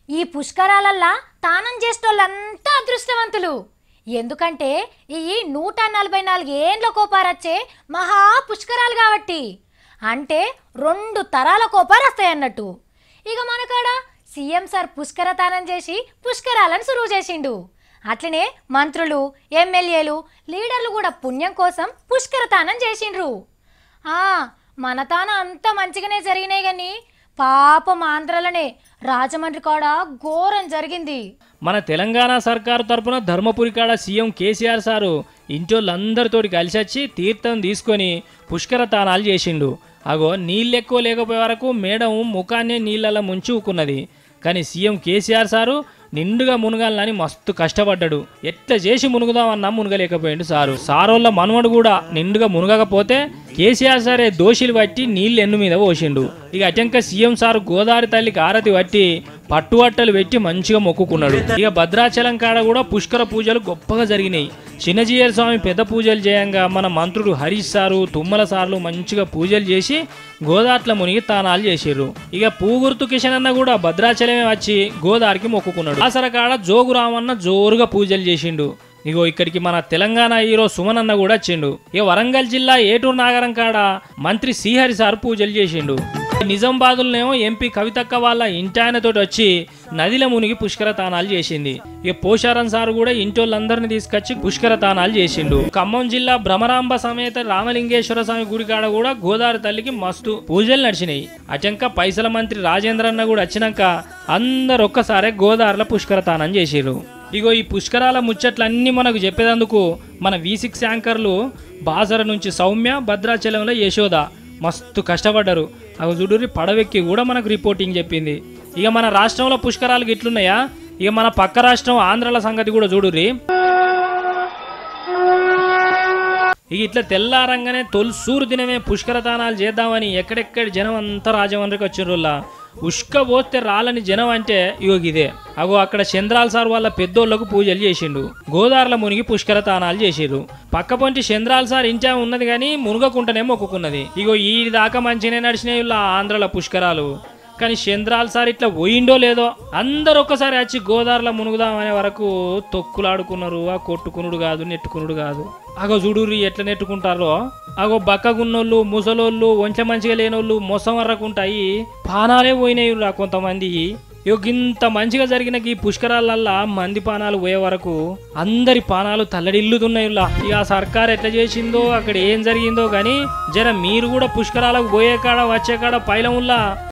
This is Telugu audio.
ఈ పుష్కరాలల్లా తానం చేసేటోళ్ళంతా అదృష్టవంతులు. ఎందుకంటే ఈ 144 ఏండ్ల కోపారచ్చే మహా పుష్కరాలు కాబట్టి. అంటే 2 తరాల కోపారస్తాయన్నట్టు. ఇక మనకాడ సీఎం సార్ పుష్కర తానం చేసి పుష్కరాలను సురువు చేసిండు. అట్లనే మంత్రులు, ఎమ్మెల్యేలు, లీడర్లు కూడా పుణ్యం కోసం పుష్కర తానం చేసిండ్రు. మన తాన అంత మంచిగానే జరిగినాయి కానీ పాపం ఆంధ్రలనే రాజమండ్రి కాడ ఘోరం జరిగింది. మన తెలంగాణ సర్కారు తరపున ధర్మపురి కాడ సీఎం కేసీఆర్ సారు ఇంటోళ్ళందరితోటి కలిసి వచ్చి తీర్థం తీసుకొని పుష్కర తానాలు చేసిండు. అగో నీళ్ళెక్కువ లేకపోయే వరకు మేడం ముఖాన్ని నీళ్ళలో ముంచి ఊకున్నది. కానీ సీఎం కేసీఆర్ సారు నిండుగా మునగాలని మస్తు కష్టపడ్డాడు. ఎట్లా చేసి మునుగుదామన్నా మునగలేకపోయిండు సారు. సారోళ్ళ మనవడు కూడా నిండుగా మునగకపోతే కేసీఆర్ సారే దోషులు పట్టి నీళ్ళు ఎన్ను మీద పోసిండు. ఇక అటంక సీఎం సారు గోదావరి తల్లికి ఆరతి పట్టి పట్టుబట్టలు పెట్టి మంచిగా మొక్కుకున్నాడు. ఇక భద్రాచలం కాడ కూడా పుష్కర పూజలు గొప్పగా జరిగినాయి. చిన్నజీయర్ స్వామి పెద్ద పూజలు చేయంగా మన మంత్రుడు హరీష్ సారు, తుమ్మల సార్లు మంచిగా పూజలు చేసి గోదాట్ల మునిగి తానాలు చేసిర్రు. ఇక పూగుర్తు కిషన్ అన్న కూడా భద్రాచలమే వచ్చి గోదారికి మొక్కుకున్నాడు. ఆసర కాడ జోగు రామన్న జోరుగా పూజలు చేసిండు. ఇగో ఇక్కడికి మన తెలంగాణ హీరో సుమన్ అన్న కూడా వచ్చిండు. ఇక వరంగల్ జిల్లా ఏటూరు నాగరం కాడ మంత్రి శ్రీహరి సార్ పూజలు చేసిండు. నిజామాబాద్లోనేమో ఎంపీ కవితక్క వాళ్ళ ఇంటాయనతోటి వచ్చి నదిల మునిగి పుష్కర తానాలు చేసింది. ఇక పోషారం సారు కూడా ఇంటోళ్ళందరినీ తీసుకొచ్చి పుష్కర తానాలు చేసిండు. ఖమ్మం జిల్లా భ్రమరాంబ సమేత రామలింగేశ్వర స్వామి గుడి కాడ కూడా గోదావరి తల్లికి మస్తు పూజలు నడిచినాయి. అచంక పైసల మంత్రి రాజేంద్ర అన్న కూడా వచ్చినాక అందరు ఒక్కసారే గోదావరిలో పుష్కర తానం చేసిర్రు. ఇగో ఈ పుష్కరాల ముచ్చట్లన్నీ మనకు చెప్పేందుకు మన V6 యాంకర్లు బాసర నుంచి సౌమ్య, భద్రాచలంలో యశోద మస్తు కష్టపడ్డారు. అవి చూడుర్రి పడవెక్కి కూడా మనకు రిపోర్టింగ్ చెప్పింది. ఇక మన రాష్ట్రంలో పుష్కరాలు గిట్లున్నాయా, ఇక మన పక్క రాష్ట్రం ఆంధ్రాల సంగతి కూడా చూడుర్రి. ఇక ఇట్లా తెల్లారంగానే తొలిసూరు దినమే పుష్కర తానాలు చేద్దామని ఎక్కడెక్కడి జనం అంతా రాజమండ్రికి వచ్చిర్రుల్లా. ఉష్క పోస్తే రాలని జనం అంటే ఇగో ఇదే. అగో అక్కడ చంద్రాల సార్ వాళ్ళ పెద్దోళ్లకు పూజలు చేసిండు. గోదావరిలో మునిగి పుష్కర తానాలు చేసిర్రు. పక్క పొంటి చంద్రాల సార్ ఇంటా ఉన్నది కానీ మునుగకుంటనే మొక్కుకున్నది. ఇగో ఈ దాకా మంచిగానే నడిచినాయి ఆంధ్రాల పుష్కరాలు. కానీ చంద్రాల సార్ ఇట్లా పోయిండో లేదో అందరు ఒక్కసారి వచ్చి గోదావరిలో మునుగుదామనే వరకు తొక్కులాడుకున్నారు. ఆ కొట్టుకునుడు కాదు, నెట్టుకునుడు కాదు. అగో చూడుర్రి ఎట్లా నెట్టుకుంటారో. అగో బక్కగున్నోళ్ళు, ముసలోళ్ళు, ఒంచె మంచిగా లేనోళ్ళు మొసం వరకుంటాయి పానాలే పోయినాయి కొంతమంది. ఇంత మంచిగా జరిగిన ఈ పుష్కరాలల్లా మంది పానాలు పోయే వరకు అందరి పానాలు తల్లడిల్లుతున్నాయి. ఇక ఆ సర్కార్ ఎట్లా చేసిందో అక్కడ ఏం జరిగిందో గానీ జర మీరు కూడా పుష్కరాలకు పోయే కాడ వచ్చే కాడ పైలముల్లా